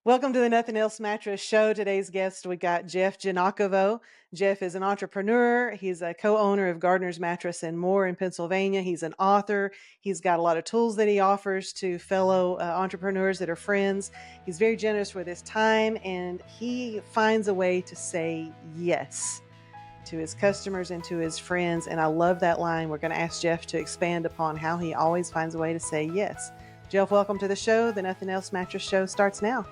Welcome to the Nothing Else Mattress Show. Today's guest, we got Jeff Gianocavo. Jeff is an entrepreneur. He's a co-owner of Gardner's Mattress and More in Pennsylvania. He's an author. He's got a lot of tools that he offers to fellow entrepreneurs that are friends. He's very generous with his time, and he finds a way to say yes to his customers and to his friends. And I love that line. We're going to ask Jeff to expand upon how he always finds a way to say yes. Jeff, welcome to the show. The Nothing Else Mattress Show starts now.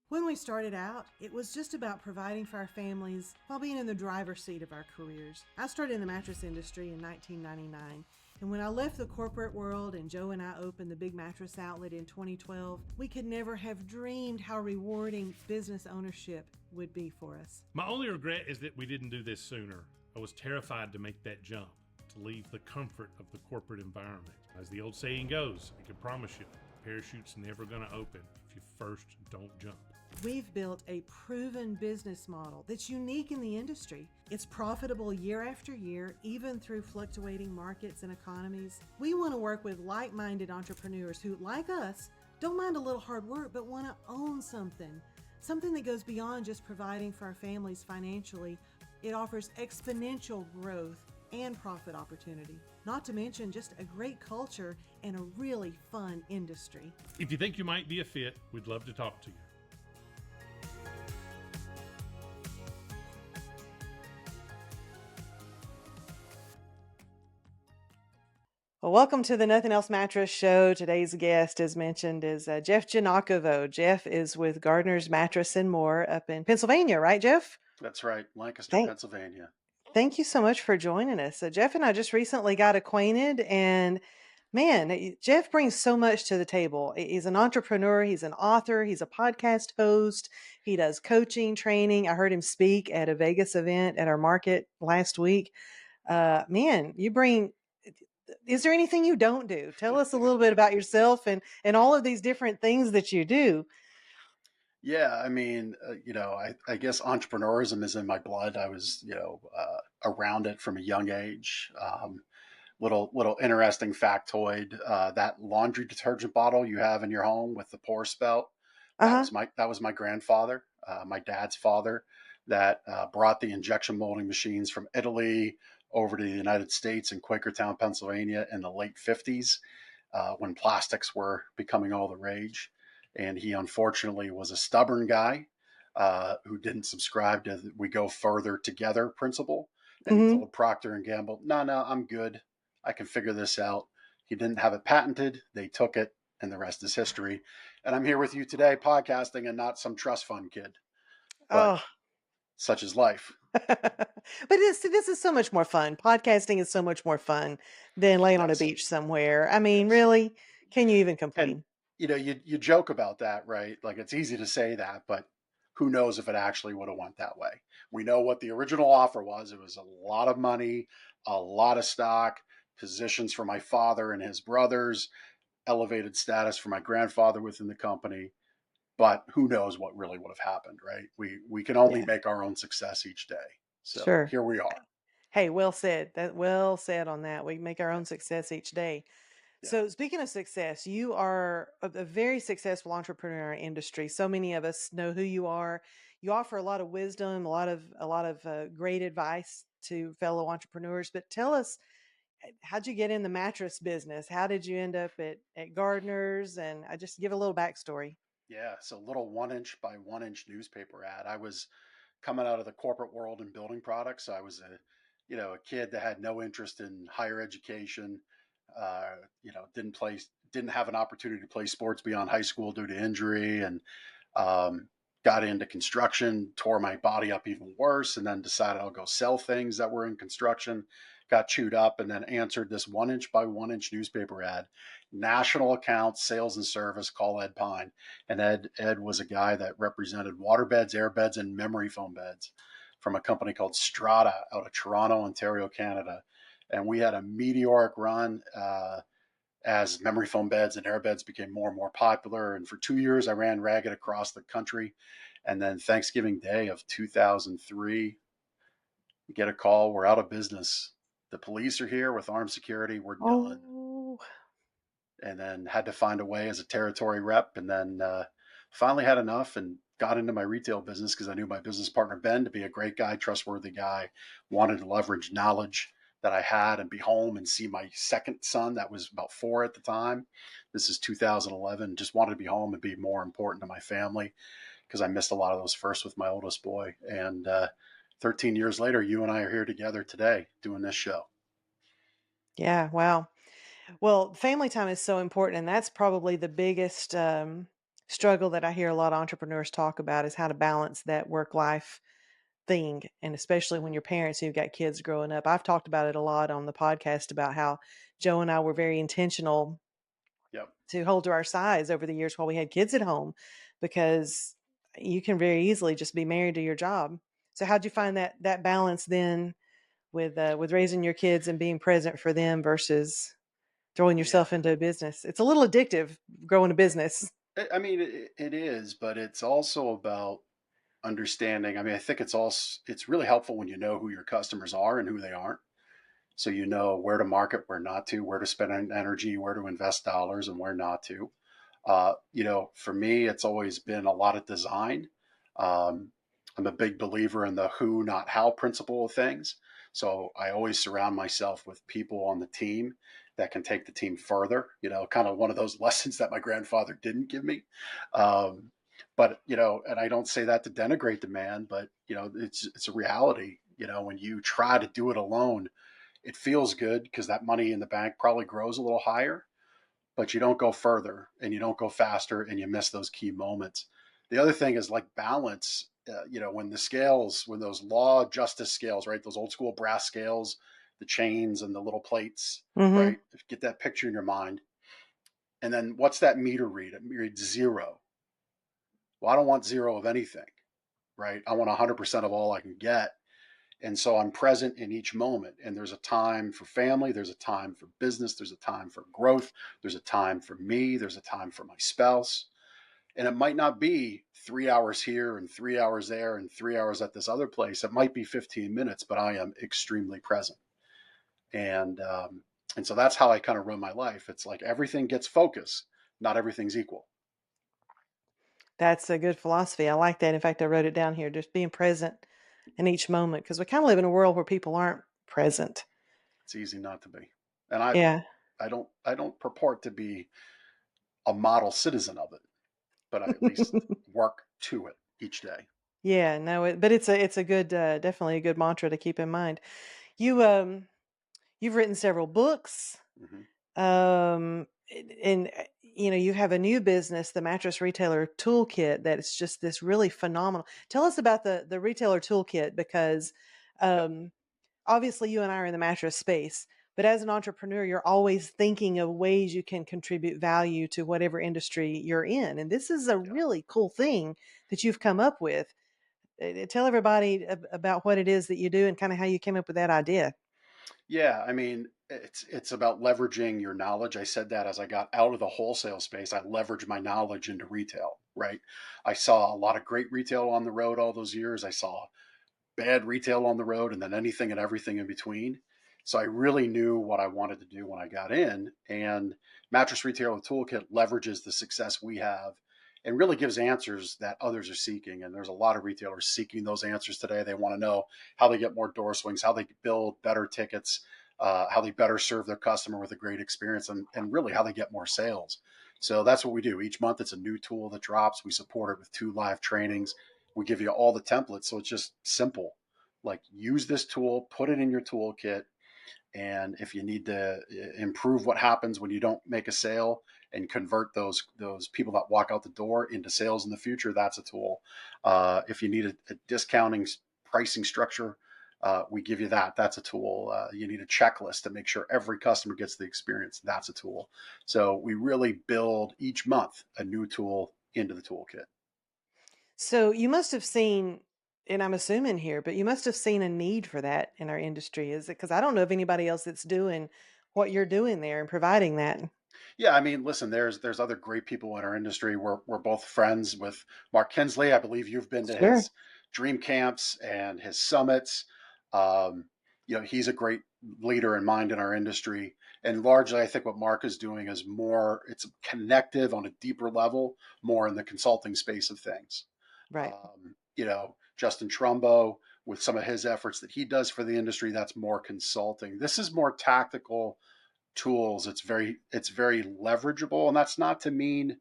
When we started out, it was just about providing for our families while being in the driver's seat of our careers. I started in the mattress industry in 1999, and when I left the corporate world and Joe and I opened the Big Mattress Outlet in 2012, we could never have dreamed how rewarding business ownership would be for us. My only regret is that we didn't do this sooner. I was terrified to make that jump, to leave the comfort of the corporate environment. As the old saying goes, I can promise you, the parachute's never gonna open if you first don't jump. We've built a proven business model that's unique in the industry. It's profitable year after year, even through fluctuating markets and economies. We want to work with like-minded entrepreneurs who, like us, don't mind a little hard work, but want to own something that goes beyond just providing for our families financially. It offers exponential growth and profit opportunity, not to mention just a great culture and a really fun industry. If you think you might be a fit, we'd love to talk to you. Well, welcome to the Nothing Else Mattress Show. Today's guest, as mentioned, is Jeff Gianocavo. Jeff is with Gardner's Mattress and More up in Pennsylvania, right, Jeff? That's right, Lancaster, Thank, Pennsylvania. thank you so much for joining us. Jeff and I just recently got acquainted, and man, Jeff brings so much to the table. He's an entrepreneur, he's an author, he's a podcast host, he does coaching, training. I heard him speak at a Vegas event at our market last week. Man, you bring. Is there anything you don't do? Tell us a little bit about yourself and all of these different things that you do. Yeah, I mean, I guess entrepreneurism is in my blood. I was, around it from a young age. Little interesting factoid: that laundry detergent bottle you have in your home with the pour spout, Uh-huh. that was my grandfather, my dad's father, that brought the injection molding machines from Italy over to the United States in Quakertown, Pennsylvania, in the late '50s, when plastics were becoming all the rage. And he unfortunately was a stubborn guy who didn't subscribe to the "we go further together" principle. And he Hmm. told Procter and Gamble, "No, I'm good. I can figure this out." He didn't have it patented. They took it, and the rest is history. And I'm here with you today, podcasting, and not some trust fund kid. But Oh. such is life. But this is so much more fun. Podcasting is so much more fun than laying on a Yes, beach somewhere. I mean, yes. really, can you even And complain? you joke about that, right? Like it's easy to say that, but who knows if it actually would have went that way. We know what the original offer was. It was a lot of money, a lot of stock, positions for my father and his brothers, elevated status for my grandfather within the company. But who knows what really would have happened, right? We can only Yeah, make our own success each day. So sure. here we are. Hey, well said. That well said on that. We make our Yeah, own success each day. yeah. So speaking of success, you are a very successful entrepreneur in our industry. So many of us know who you are. You offer a lot of wisdom, a lot of great advice to fellow entrepreneurs. But tell us, how'd you get in the mattress business? How did you end up at Gardner's? And I just give a little backstory. Yeah, so little 1 inch by 1 inch newspaper ad. I was coming out of the corporate world in building products. I was a kid that had no interest in higher education. Uh, didn't have an opportunity to play sports beyond high school due to injury, and um, got into construction, tore my body up even worse, and then decided I'll go sell things that were in construction. Got chewed up, and then answered this 1 inch by 1 inch newspaper ad. National accounts, sales and service, call Ed Pine. And Ed was a guy that represented water beds, air beds, and memory foam beds from a company called Strata out of Toronto, Ontario, Canada. And we had a meteoric run. as memory foam beds and air beds became more and more popular. And for 2 years, I ran ragged across the country. And then Thanksgiving Day of 2003, we get a call, we're out of business. The police are here with armed security. We're done. Oh, And then had to find a way as a territory rep. And then finally had enough and got into my retail business because I knew my business partner, Ben, to be a great guy, trustworthy guy, wanted to leverage knowledge that I had and be home and see my second son that was about 4 at the time. This is 2011. Just wanted to be home and be more important to my family because I missed a lot of those first with my oldest boy. And 13 years later, you and I are here together today doing this show. yeah. Wow. Well, family time is so important, and that's probably the biggest struggle that I hear a lot of entrepreneurs talk about is how to balance that work life thing, and especially when you're parents who've got kids growing up. I've talked about it a lot on the podcast about how Joe and I were very intentional Yep. to hold to our sides over the years while we had kids at home, because you can very easily just be married to your job. So how'd you Yep. find that balance then with raising your kids and being present for them versus throwing Yeah. yourself into a business? It's a little addictive growing a business. I mean, it is, but it's also about understanding. I mean, I think it's really helpful when you know who your customers are and who they aren't. So you know where to market, where not to, where to spend energy, where to invest dollars, and where not to. For me, it's always been a lot of design. Um, I'm a big believer in the who, not how principle of things. So I always surround myself with people on the team that can take the team further. Kind of one of those lessons that my grandfather didn't give me. Um, but and I don't say that to denigrate the man, but it's a reality. When you try to do it alone, it feels good because that money in the bank probably grows a little higher, but you don't go further and you don't go faster and you miss those key moments. The other thing is like balance. When the scales, when those law justice scales, right, those old school brass scales, the chains and the little plates, Mhm. right? Get that picture in your mind. And then what's that meter read? It reads zero. Well, I don't want zero of anything, right? I want 100% of all I can get. And so I'm present in each moment. And there's a time for family, there's a time for business, there's a time for growth, there's a time for me, there's a time for my spouse. And it might not be 3 hours here and 3 hours there and 3 hours at this other place. It might be 15 minutes, but I am extremely present. And so that's how I kind of run my life. It's like everything gets focus, not everything's equal. That's a good philosophy. I like that. In fact, I wrote it down here, just being present in each moment, because we kind of live in a world where people aren't present. It's easy not to be. And I Yeah. I don't purport to be a model citizen of it, but I at least work to it each day. Yeah, no, but it's a good definitely a good mantra to keep in mind. You you've written several books. Hmm. And you have a new business, the Mattress Retailer Toolkit, that it's just this really phenomenal. Tell us about the retailer toolkit, because Yep. um obviously you and I are in the mattress space, but as an entrepreneur, you're always thinking of ways you can contribute value to whatever industry you're in. And this is a Yep. really cool thing that you've come up with. Tell everybody about what it is that you do and kind of how you came up with that idea. Yeah, I mean, it's about leveraging your knowledge. I said that as I got out of the wholesale space, I leveraged my knowledge into retail, right? I saw a lot of great retail on the road all those years. I saw bad retail on the road and then anything and everything in between. So I really knew what I wanted to do when I got in. And Mattress Retailer Toolkit leverages the success we have and really gives answers that others are seeking. And there's a lot of retailers seeking those answers today. They want to know how they get more door swings, how they build better tickets, how they better serve their customer with a great experience, and really how they get more sales. So that's what we do. Each month, it's a new tool that drops. We support it with 2 live trainings. We give you all the templates. So it's just simple. Like use this tool, put it in your toolkit. And if you need to improve what happens when you don't make a sale and convert those people that walk out the door into sales in the future, that's a tool. If you need a discounting pricing structure, we give you that. That's a tool. You need a checklist to make sure every customer gets the experience. That's a tool. So we really build each month a new tool into the toolkit. So you must have seen, and I'm assuming here, but you must have seen a need for that in our industry. Is it because I don't know of anybody else that's doing what you're doing there and providing that? Yeah, I mean, listen, there's other great people in our industry. We're both friends with Mark Kinsley. I believe you've been to Sure. his dream camps and his summits. Um, he's a great leader and mind in our industry. And largely, I think what Mark is doing is more, it's connective on a deeper level, more in the consulting space of things. Right. Justin Trumbo, with some of his efforts that he does for the industry, that's more consulting. This is more tactical tools. It's very leverageable, and that's not to mean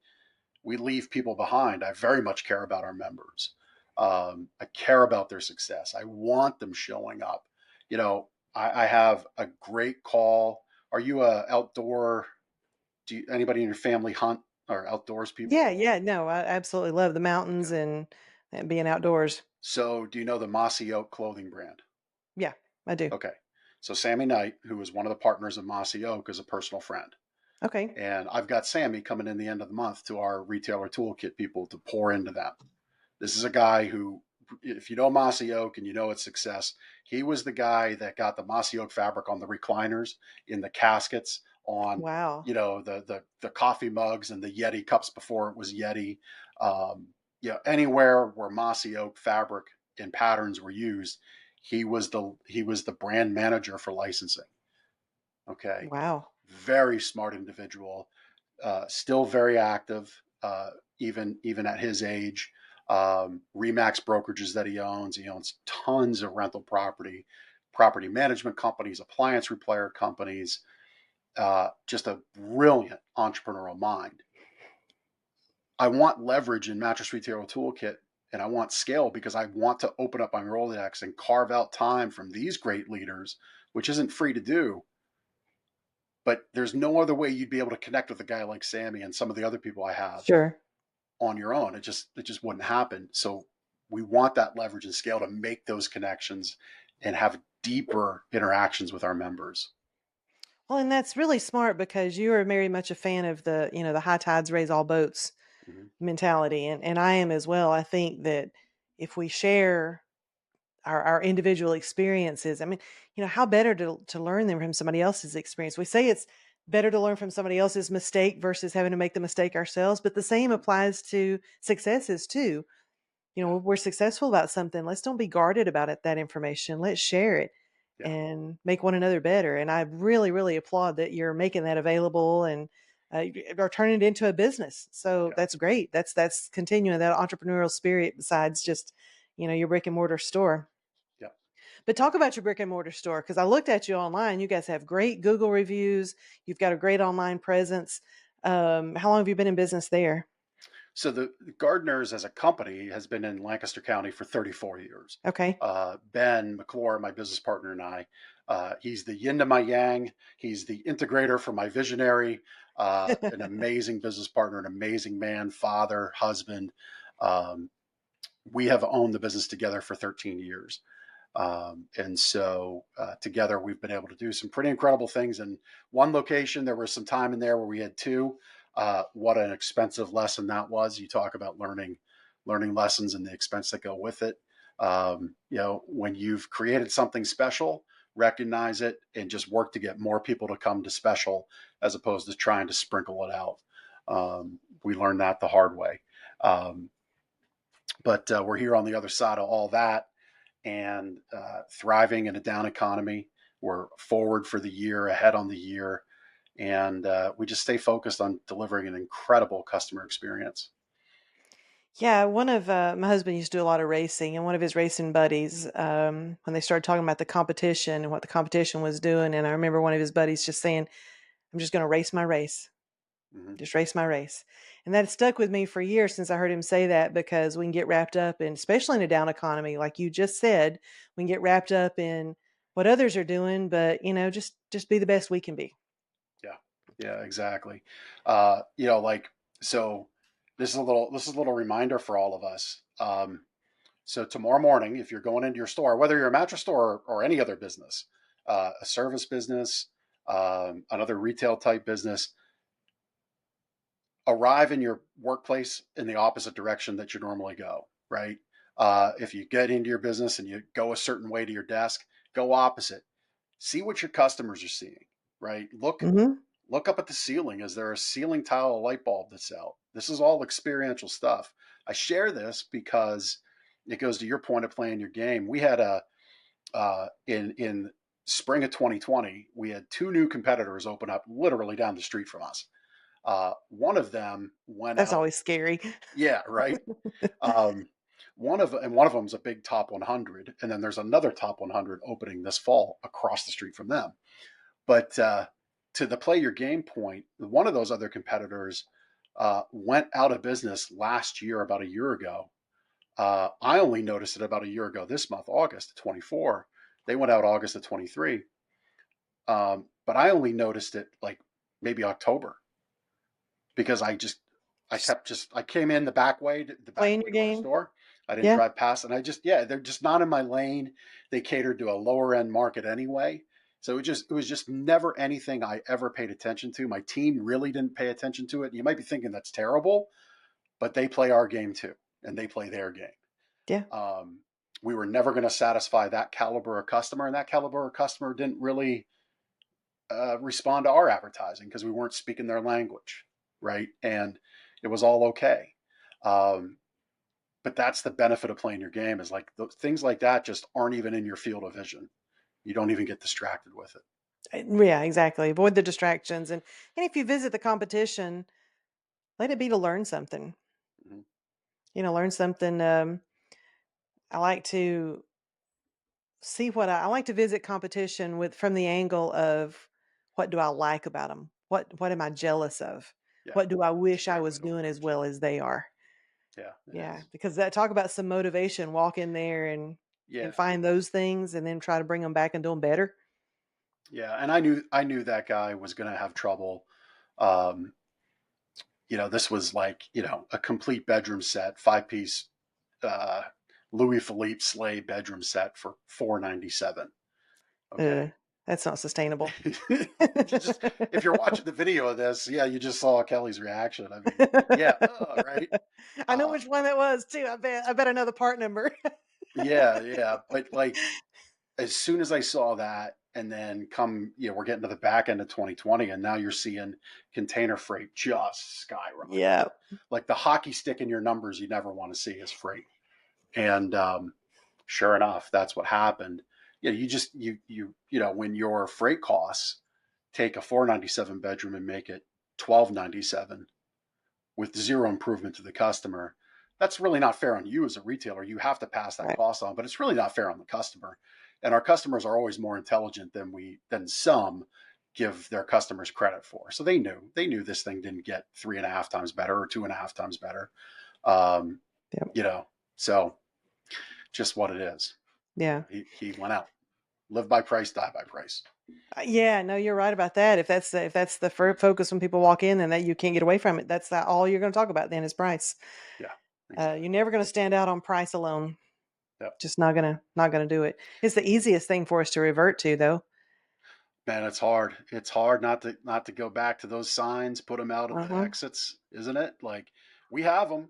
we leave people behind. I very much care about our members. I care about their success. I want them showing up. I have a great call. Are you a outdoor? Anybody in your family hunt or outdoors people at Yeah, all? yeah, no, I absolutely love the mountains Okay. and being outdoors. So do you know the Mossy Oak clothing brand? Yeah, I do. Okay. So Sammy Knight, who is one of the partners of Mossy Oak, is a personal friend. Okay. And I've got Sammy coming in the end of the month to our retailer toolkit people to pour into them. This is a guy who, if you know Mossy Oak and you know its success, he was the guy that got the Mossy Oak fabric on the recliners, in the caskets, on Wow. the coffee mugs and the Yeti cups before it was Yeti. Anywhere where Mossy Oak fabric and patterns were used, he was the brand manager for licensing. Okay, Wow. very smart individual, still very active, even at his age. Remax brokerages that he owns. He owns tons of rental property, property management companies, appliance repair companies. Just a brilliant entrepreneurial mind. I want leverage in Mattress Retailer Toolkit, and I want scale because I want to open up my Rolodex and carve out time from these great leaders, which isn't free to do, but there's no other way you'd be able to connect with a guy like Sammy and some of the other people I have Sure. on your own. It just wouldn't happen. So we want that leverage and scale to make those connections and have deeper interactions with our members. Well, and that's really smart because you are very much a fan of the high tides raise all boats Mm-hmm. mentality. And I am as well. I think that if we share our individual experiences, I mean, how better to learn them from somebody else's experience. We say it's better to learn from somebody else's mistake versus having to make the mistake ourselves, but the same Mm-hmm. applies to successes too. Yeah, We're successful about something, let's don't be guarded about that information. Let's share it yeah, and make one another better. And I really, really applaud that you're making that available and are turning it into a business. So yeah, that's great. That's continuing that entrepreneurial spirit besides just, your brick and mortar store. yeah. But talk about your brick and mortar store because I looked at you online. You guys have great Google reviews. You've got a great online presence. How long have you been in business there? So the Gardners as a company has been in Lancaster County for 34 years. Okay. Ben McClure, my business partner, and I, he's the yin to my yang. He's the integrator for my visionary, an amazing business partner, an amazing man, father, husband. Um, we have owned the business together for 13 years. And so together we've been able to do some pretty incredible things. In one location, there was some time in there where we had two. What an expensive lesson that was. You talk about learning lessons and the expense that go with it. When you've created something special, recognize it and just work to get more people to come to special as opposed to trying to sprinkle it out. We learned that the hard way. Um, but we're here on the other side of all that and thriving in a down economy. We're forward for the year, ahead on the year, and we just stay focused on delivering an incredible customer experience. Yeah, one of my husband used to do a lot of racing, and one of his racing buddies, when they started talking about the competition and what the competition was doing, and I remember one of his buddies just saying, "I'm just going to race my race, Mm-hmm. just race my race," and that stuck with me for years since I heard him say that because we can get wrapped up in, especially in a down economy, like you just said, we can get wrapped up in what others are doing, but just be the best we can be. Yeah, yeah, exactly. Like so. This is a little reminder for all of us. So tomorrow morning, if you're going into your store, whether you're a mattress store or any other business, a service business, another retail type business, arrive in your workplace in the opposite direction that you normally go, right? If you get into your business and you go a certain way to your desk, go opposite. See what your customers are seeing, right? Look Hmm. Look up at the ceiling. Is there a ceiling tile light bulb that's out? This is all experiential stuff. I share this because it goes to your point of playing your game. We had in spring of 2020, we had two new competitors open up literally down the street from us. One of them went That's out. always scary. Yeah, right. Um, one of them's a big top 100, and then there's another top 100 opening this fall across the street from them. But to the play your game point, one of those other competitors went out of business last year, about a year ago. I only noticed it about a year ago this month, August of 24. They went out August of 23. But I only noticed it like maybe October because I came in the back way, the back Playing way your to our game. store. I didn't Yeah. drive past, and yeah, they're just not in my lane. They catered to a lower end market anyway. So it was just never anything I ever paid attention to. My team really didn't pay attention to it. You might be thinking that's terrible, but they play our game too, and they play their game. Yeah. Um, we were never going to satisfy that caliber of customer, and that caliber of customer didn't really respond to our advertising because we weren't speaking their language, right? And it was all okay. Um, but that's the benefit of playing your game is like things like that just aren't even in your field of vision. You don't even get distracted with it. Yeah, exactly. Avoid the distractions. And if you visit the competition, let it be to learn something. Mm-hmm. Learn something. I like to see I like to visit competition from the angle of what do I like about them? What am I jealous of? Yeah, What do I it's a wish I great way was to doing as approach it. well as they are? Yeah, it Yeah, is. because that talk about some motivation, walk in there Yeah, and find those things and then try to bring them back and do them better. yeah, and I knew that guy was going to have trouble. Um, this was like a complete bedroom set, 5 piece uh, Louis Philippe sleigh bedroom set for $497. Uh, Okay. that's not sustainable. Just if you're watching the video of this, yeah, you just saw Kelly's reaction. I mean, yeah, right. I know Uh, which one that was too. I bet I know the part number. yeah, yeah. But like as soon as I saw that, and then we're getting to the back end of 2020, and now you're seeing container freight just skyrocket. Yeah. Like the hockey stick in your numbers you never want to see is freight. And sure enough, that's what happened. Yeah, when your freight costs take a 497 bedroom and make it 1297 with zero improvement to the customer, that's really not fair on you as a retailer. You have to pass that Right. cost on, but it's really not fair on the customer. And our customers are always more intelligent than some give their customers credit for. So they knew this thing didn't get 3.5 times better or 2.5 times better. Um, Yeah. you know, so just what it is. Yeah. He went out, live by price, die by price. Yeah, no, you're right about that. If that's the focus when people walk in, then that you can't get away from it. That's all you're going to talk about then is price. Yeah, You're exactly. never going to stand out on price alone. Yep. Just not gonna do it. It's the easiest thing for us to revert to, though. Man, it's hard. It's hard not to go back to those signs, put them out at the Uh-huh. exits, isn't it? Like we have them,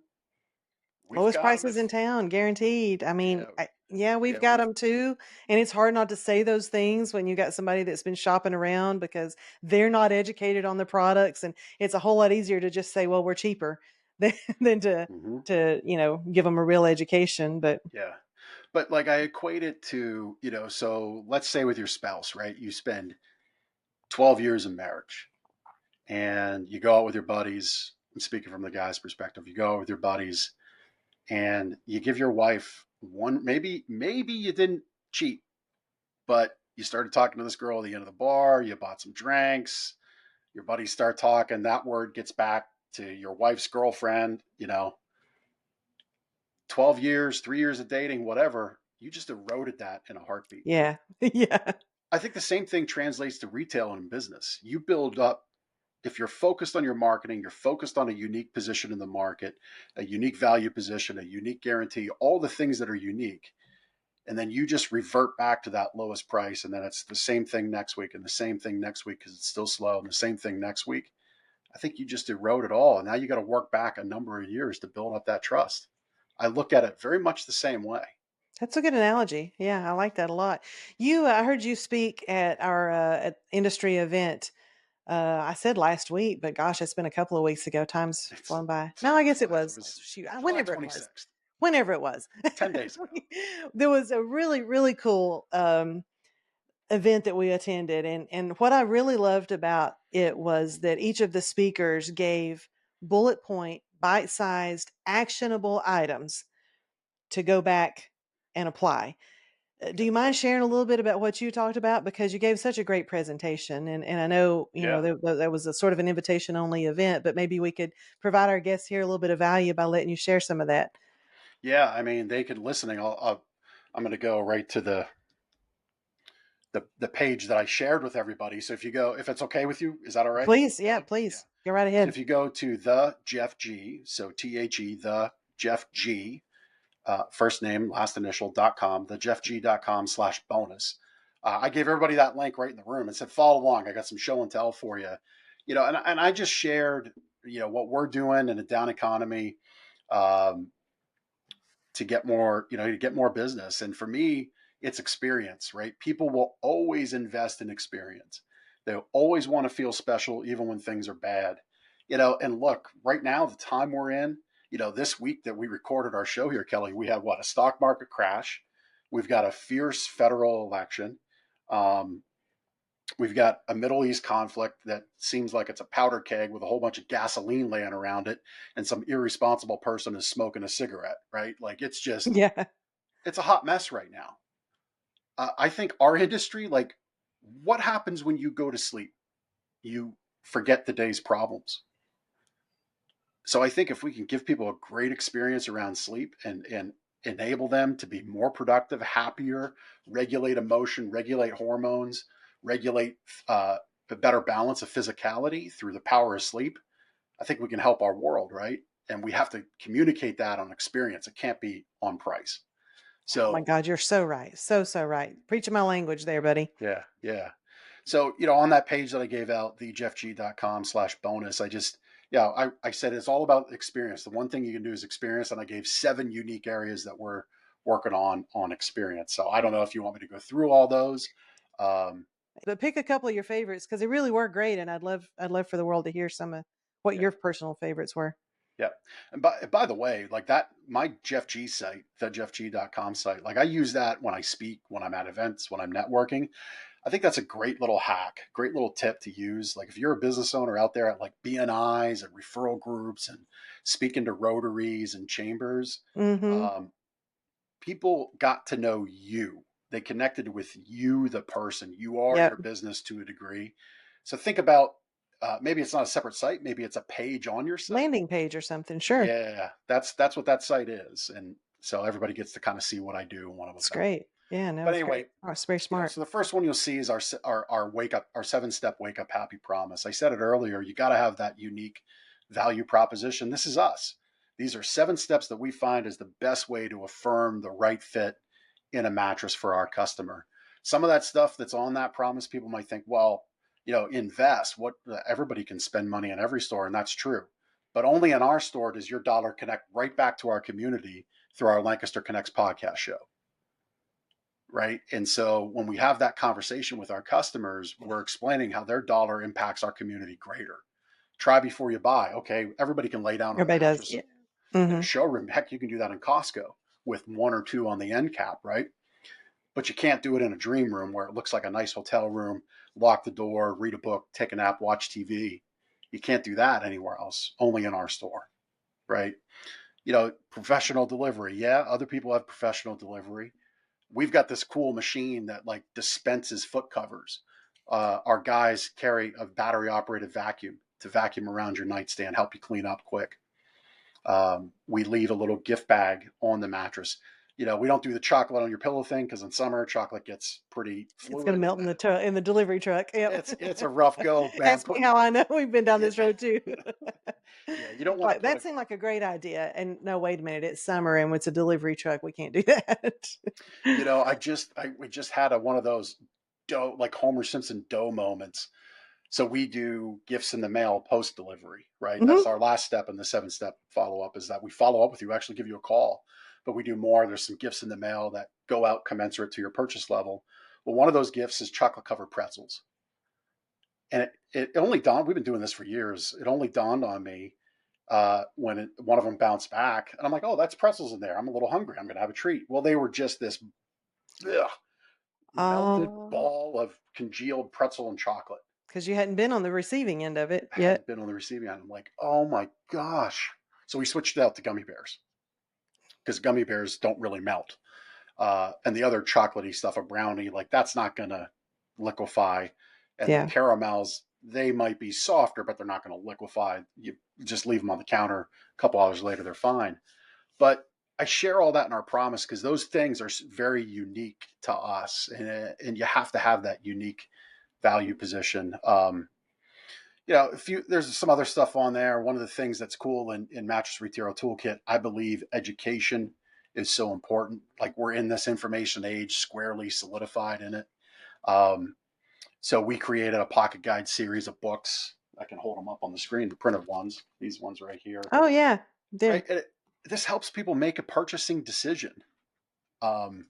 we've Lowest got them. prices If in town, guaranteed. I mean, yeah, yeah, we've yeah, got we've them too, and it's hard not to say those things when you got somebody that's been shopping around because they're not educated on the products, and it's a whole lot easier to just say, "Well, we're cheaper," than than to hmm give them a real education. But yeah. But like I equate it to so let's say with your spouse, right? You spend 12 years in marriage, and you go out with your buddies. I'm speaking from the guy's perspective. You go out with your buddies and you give your wife one, maybe you didn't cheat, but you started talking to this girl at the end of the bar, you bought some drinks, your buddies start talking, that word gets back to your wife's girlfriend, 12 years, 3 years of dating, whatever, you just eroded that in a heartbeat. yeah, yeah, I think the same thing translates to retail and business. You build up, if you're focused on your marketing, you're focused on a unique position in the market, a unique value position, a unique guarantee, all the things that are unique, and then you just revert back to that lowest price, and then it's the same thing next week and the same thing next week because it's still slow, and the same thing next week. I think you just erode it all, and now you got to work back a number of years to build up that trust. I look at it very much the same way. that's a good analogy. Yeah, I like that a lot. I heard you speak at our at industry event I said last week, but gosh, it's been a couple of weeks ago. Time's It's, flown by. No, I guess it it was. was Shoot, July whenever it was. 26th, Whenever it was. 10 days ago. There was a really, really cool event that we attended, and what I really loved about it was that each of the speakers gave bullet point, bite-sized, actionable items to go back and apply. Do Okay. you mind sharing a little bit about what you talked about? Because you gave such a great presentation, and I know, Yeah. that was a sort of an invitation only event, but maybe we could provide our guests here a little bit of value by letting you share some of that. Yeah. I mean, they could listening. I'm going to go right to the page that I shared with everybody. So if it's okay with you, is that all right, Please, yeah, Kelly? Yeah. please go right So ahead. if you go to the Jeff G, so THE, the Jeff G, first name, last initial.com, thejeffg.com/bonus. I gave everybody that link right in the room and said, follow along. I got some show and tell for you, and I just shared, what we're doing in a down economy, um, to get more business. And for me, it's experience, right? People will always invest in experience. They'll always want to feel special, even when things are bad, and look, right now, the time we're in, this week that we recorded our show here, Kelly, we had what, a stock market crash. We've got a fierce federal election. Um, we've got a Middle East conflict that seems like it's a powder keg with a whole bunch of gasoline laying around it, and some irresponsible person is smoking a cigarette, right? Like Yeah. it's a hot mess right now. I think our industry, like, what happens when you go to sleep? You forget the day's problems. So I think if we can give people a great experience around sleep and enable them to be more productive, happier, regulate emotion, regulate hormones, regulate a better balance of physicality through the power of sleep, I think we can help our world, right? And we have to communicate that on experience. It can't be on price. Oh my So God, you're so right. So, so right. Preaching my language there, buddy. yeah, yeah. So, on that page that I gave out, thejeffg.com/bonus, I said it's all about experience. The one thing you can do is experience. And I gave 7 unique areas that we're working on experience. So I don't know if you want me to go through all those. Um, But pick a couple of your favorites because they really were great, and I'd love for the world to hear some of what yeah. your personal favorites were. Yeah. And by the way, like that, my Jeff G site, the jeffg.com site, like I use that when I speak, when I'm at events, when I'm networking. I think that's a great little hack, great little tip to use. Like if you're a business owner out there at like BNIs and referral groups and speaking to rotaries and chambers, Mm-hmm. um, people got to know you. They connected with you, the person. You are your Yep. business to a degree. So think about, maybe it's not a separate site, maybe it's a page on your site. Landing page or something. Sure. Yeah, that's what that site is, and so everybody gets to kind of see what I do and what I'm It's about. great. Yeah, no, But it's great. anyway, Oh, it's very smart. so the first one you'll see is our wake up, our 7-step wake up happy promise. I said it earlier. You got to have that unique value proposition. This is us. These are 7 steps that we find is the best way to affirm the right fit in a mattress for our customer. Some of that stuff that's on that promise, people might think, well, invest. What, everybody can spend money in every store, and that's true. But only in our store does your dollar connect right back to our community through our Lancaster Connects podcast show. Right. And so when we have that conversation with our customers, we're explaining how their dollar impacts our community greater. Try before you buy. Okay. Everybody can lay down a Everybody does. mattress Yeah. in a Mm-hmm. showroom. Heck, you can do that in Costco with 1 or 2 on the end cap. Right. But you can't do it in a dream room where it looks like a nice hotel room, lock the door, read a book, take a nap, watch TV. You can't do that anywhere else, only in our store. Right. Professional delivery. Yeah. Other people have professional delivery. We've got this cool machine that like dispenses foot covers. Our guys carry a battery operated vacuum to vacuum around your nightstand, help you clean up quick. We leave a little gift bag on the mattress. We don't do the chocolate on your pillow thing because in summer chocolate gets pretty It's gonna fluid. melt in the delivery truck. Yep. It's a rough go, man. Ask me how I know. We've been down Yeah, this road too. yeah, you don't want to Like put that a seemed like a great idea. And no, wait a minute, it's summer and it's a delivery truck. We can't do that. we just had one of those dough, like Homer Simpson dough moments. So we do gifts in the mail post delivery, right? That's Hmm. our last step in the 7-step follow up, is that we follow up with you, actually give you a call, but we do more. There's some gifts in the mail that go out commensurate to your purchase level. Well, one of those gifts is chocolate covered pretzels. And it only dawned, we've been doing this for years. It only dawned on me when one of them bounced back. And I'm like, oh, that's pretzels in there. I'm a little hungry. I'm going to have a treat. Well, they were just this ugh, melted Oh, ball of congealed pretzel and chocolate. because you hadn't been on the receiving end of it I yet. hadn't been on the receiving end. I'm like, oh my gosh. So we switched it out to gummy bears because gummy bears don't really melt. And the other chocolatey stuff, a brownie, like that's not going to liquefy. And the Yeah. caramels, they might be softer, but they're not going to liquefy. You just leave them on the counter. A couple hours later, they're fine. But I share all that in our promise because those things are very unique to us, and you have to have that unique value position. If there's some other stuff on there. One of the things that's cool in Mattress Retailer Toolkit, I believe education is so important. Like we're in this information age, squarely solidified in it. Um, so we created a pocket guide series of books. I can hold them up on the screen, the printed ones. These ones right here, Oh, yeah. Did. right? This helps people make a purchasing decision. Um,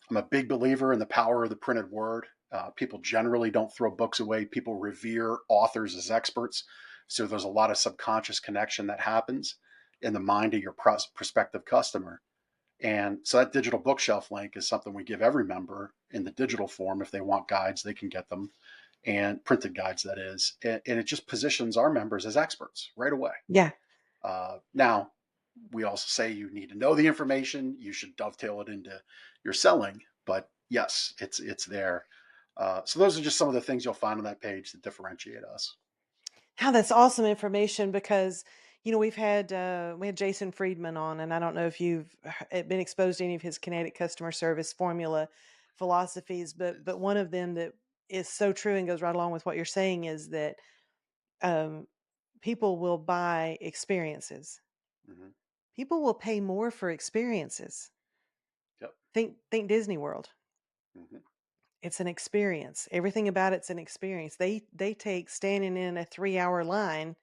I'm a big believer in the power of the printed word. People generally don't throw books away. People revere authors as experts. So there's a lot of subconscious connection that happens in the mind of your prospective customer. And so that digital bookshelf link is something we give every member in the digital form. If they want guides, they can get them, and printed guides, that is. And it just positions our members as experts right away. Yeah. Now, we also say you need to know the information. You should dovetail it into your selling. But yes, it's there. So those are just some of the things you'll find on that page that differentiate us. How that's awesome information because we had Jason Friedman on, and I don't know if you've been exposed to any of his kinetic customer service formula philosophies, but one of them that is so true and goes right along with what you're saying is that um, people will buy experiences. Mm-hmm. People will pay more for experiences. Yep. Think Disney World. Mm-hmm. It's an experience. Everything about it's an experience. They take standing in a 3-hour line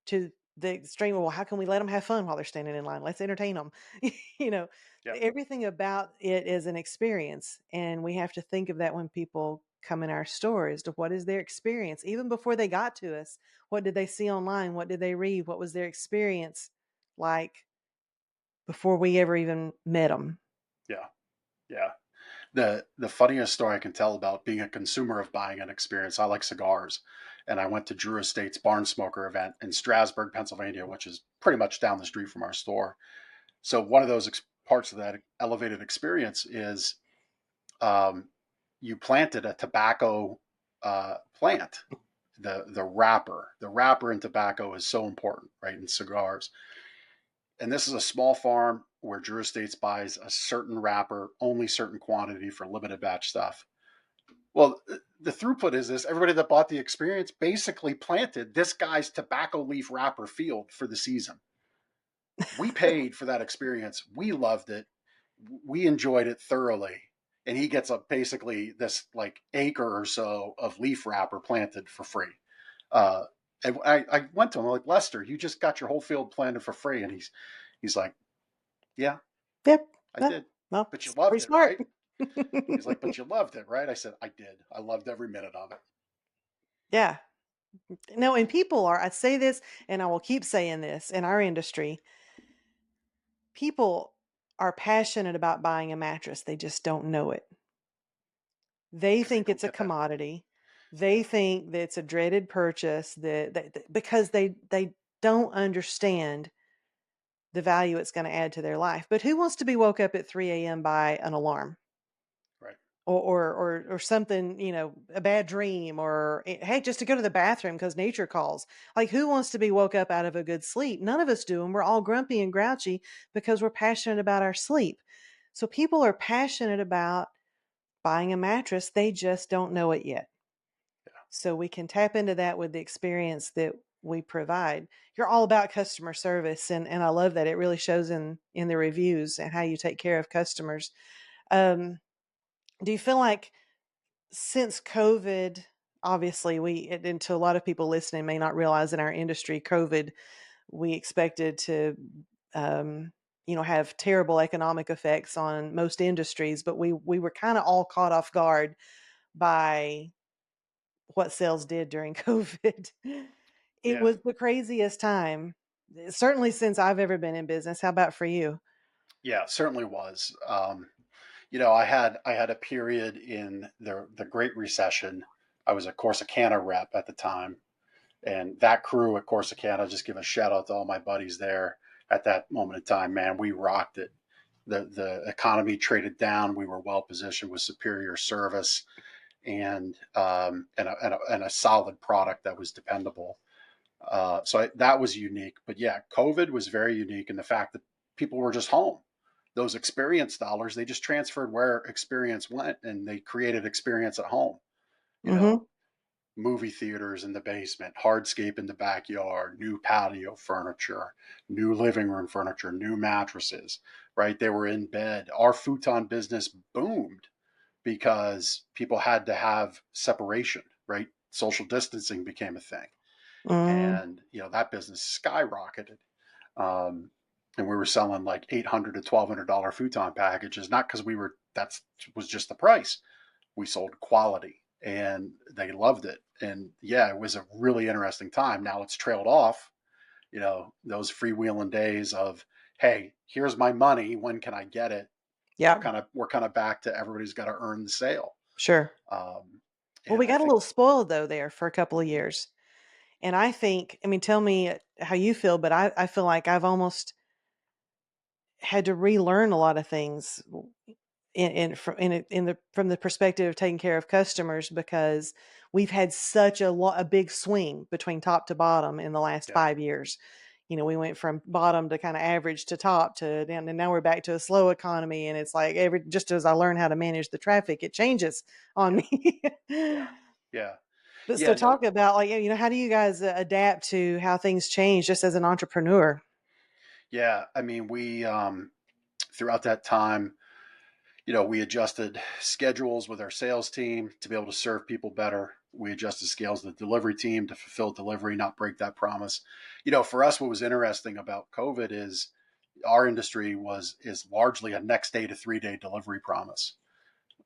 to the extreme. Well, how can we let them have fun while they're standing in line? Let's entertain them. you know, Yep. Everything about it is an experience, and we have to think of that when people come in our store as to what is their experience. Even before they got to us, what did they see online? What did they read? What was their experience like before we ever even met them? Yeah. Yeah. The funniest story I can tell about being a consumer of buying an experience. I like cigars, and I went to Drew Estate's Barn Smoker event in Strasburg, Pennsylvania, which is pretty much down the street from our store. So one of those parts of that elevated experience is um, you planted a tobacco plant. The wrapper in tobacco is so important, right? In cigars, and this is a small farm where Drew Estates buys a certain wrapper, only certain quantity for limited batch stuff. Well, the throughput is this: everybody that bought the experience basically planted this guy's tobacco leaf wrapper field for the season. We paid for that experience. We loved it. We enjoyed it thoroughly. And he gets basically this like acre or so of leaf wrapper planted for free. Uh, and I went to him, I'm like, Lester, you just got your whole field planted for free. And he's like, yeah, Yep. I Well, did. well, But you pretty loved it, smart. right? He's like, but you loved it, right? I said, I did. I loved every minute of it. Yeah. No, and people are, I say this and I will keep saying this in our industry, people are passionate about buying a mattress. They just don't know it. They Because they think don't it's a get that. commodity. Yeah. They think that it's a dreaded purchase because they don't understand the value it's going to add to their life. But who wants to be woke up at 3 a.m. by an alarm? Right. Or something, a bad dream, or hey, just to go to the bathroom because nature calls. Like, who wants to be woke up out of a good sleep? None of us do, and we're all grumpy and grouchy because we're passionate about our sleep. So people are passionate about buying a mattress, they just don't know it yet. So we can tap into that with the experience that we provide. You're all about customer service, and I love that. It really shows in the reviews and how you take care of customers. um, do you feel like since COVID, obviously and to a lot of people listening may not realize in our industry, COVID, we expected to, um, have terrible economic effects on most industries, but we were kind of all caught off guard by what sales did during COVID. It Yeah. was the craziest time, certainly since I've ever been in business. How about for you? Yeah, it certainly was. I had a period in the Great Recession. I was a Corsicana rep at the time, and that crew at Corsicana, just give a shout out to all my buddies there at that moment in time. Man, we rocked it. The economy traded down. We were well positioned with superior service and a solid product that was dependable. That was unique. But yeah, COVID was very unique in the fact that people were just home. Those experience dollars, they just transferred where experience went and they created experience at home. You know, Mhm. movie theaters in the basement, hardscape in the backyard, new patio furniture, new living room furniture, new mattresses, right? They were in bed. Our futon business boomed because people had to have separation, right? Social distancing became a thing. Mm. And, that business skyrocketed. Um, and we were selling like $800 to $1,200 futon packages, not because that was just the price. We sold quality and they loved it. And yeah, it was a really interesting time. Now it's trailed off, those freewheeling days of, hey, here's my money. When can I get it? Yeah, We're kind of back to everybody's got to earn the sale. sure. Um, Well, and we I got a think, little spoiled though there for a couple of years. And I think, I mean, tell me how you feel, but I feel like I've almost had to relearn a lot of things in the from the perspective of taking care of customers because we've had such a big swing between top to bottom in the last yeah, 5 years. We went from bottom to kind of average to top to down, and now we're back to a slow economy. And it's like every just as I learn how to manage the traffic, it changes on yeah, me. yeah, yeah, But so yeah. No, talk about like how do you guys adapt to how things change just as an entrepreneur? yeah. I mean, we throughout that time, we adjusted schedules with our sales team to be able to serve people better. We adjusted scales with the delivery team to fulfill delivery, not break that promise. For us, what was interesting about COVID is our industry is largely a next day to 3 day delivery promise.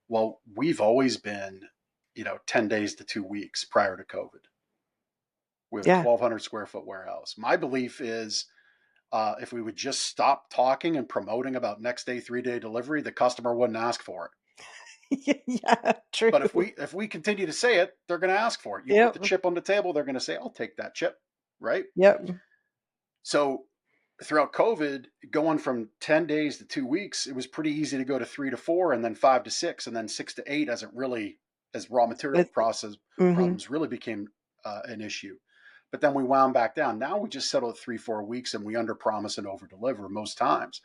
Well, we've always been, 10 days to 2 weeks prior to COVID. We have a Yeah. 1,200 square foot warehouse. My belief is if we would just stop talking and promoting about next day, 3 day delivery, the customer wouldn't ask for it. Yeah, true. But if we continue to say it, they're going to ask for it. You put the Yep. chip on the table, they're going to say, "I'll take that chip," right? Yep. So throughout COVID, going from 10 days to 2 weeks, it was pretty easy to go to 3 to 4, and then 5 to 6, and then 6 to 8 as raw material It's process mhm. problems really became an issue. But then we wound back down. Now we just settle at 3 4 weeks, and we under promise and over deliver most times.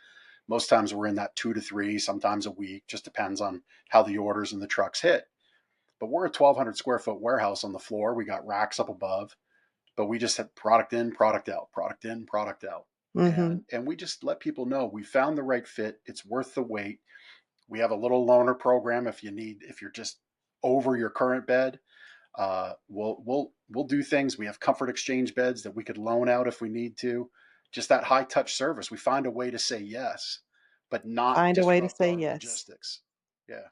Most times we're in that 2 to 3, sometimes a week. Just depends on how the orders and the trucks hit. But we're a 1,200 square foot warehouse on the floor. We got racks up above, but we just had product in, product out, product in, product out. Mhm. And we just let people know we found the right fit. It's worth the wait. We have a little loaner program if you're just over your current bed. We'll do things. We have comfort exchange beds that we could loan out if we need to. Just that high touch service. We find a way to say yes, but not Find a way to disrupt say our yes. logistics. Yeah.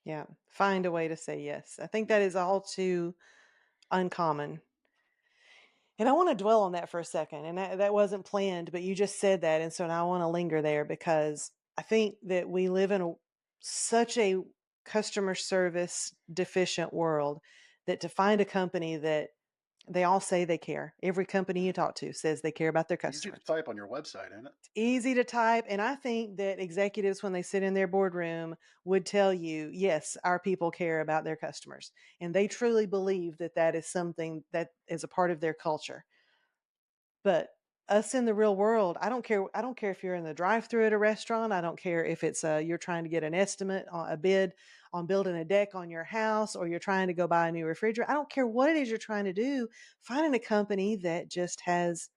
Yeah. Find a way to say yes. I think that is all too uncommon. And I want to dwell on that for a second. And that wasn't planned, but you just said that. And so now I want to linger there because I think that we live in such a customer service deficient world that to find a company that they all say they care. Every company you talk to says they care about their Easy to customers. type on your website, isn't it? Easy to type. And I think that executives, when they sit in their boardroom, would tell you, yes, our people care about their customers. And they truly believe that that is something that is a part of their culture. But us in the real world, I don't care. I don't care if you're in the drive-through at a restaurant. I don't care if it's you're trying to get an estimate on a bid on building a deck on your house, or you're trying to go buy a new refrigerator. I don't care what it is you're trying to do. Finding a company that just has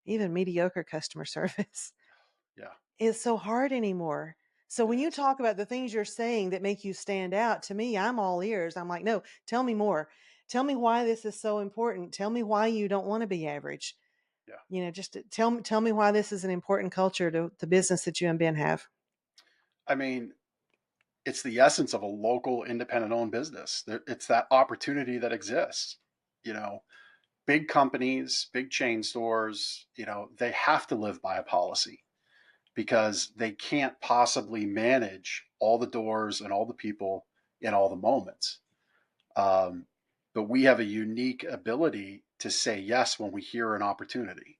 even mediocre customer service Yeah, is so hard anymore. So it when you is. talk about the things you're saying that make you stand out, to me, I'm all ears. I'm like, no, tell me more. Tell me why this is so important. Tell me why you don't want to be average. Yeah. Just tell me why this is an important culture to the business that you and Ben have. I mean, it's the essence of a local independent owned business. It's that opportunity that exists. You know, big companies, big chain stores, they have to live by a policy because they can't possibly manage all the doors and all the people in all the moments. Um, but we have a unique ability to say yes when we hear an opportunity.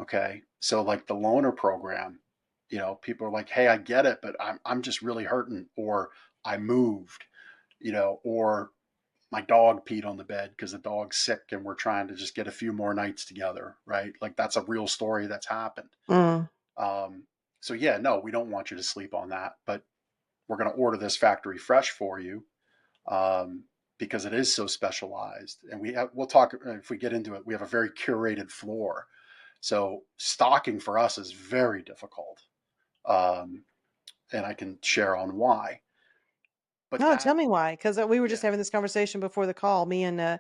Okay. So like the loaner program, people are like, hey, I get it, but I'm just really hurting, or I moved, or my dog peed on the bed because the dog's sick and we're trying to just get a few more nights together, right? Like that's a real story that's happened. Mm. Um, so yeah, no, we don't want you to sleep on that, but we're going to order this factory fresh for you, um, because it is so specialized. And we'll talk if we get into it. We have a very curated floor, so stocking for us is very difficult, um, and I can share on why. But No, that, tell me why, because we were just yeah, having this conversation before the call. Me and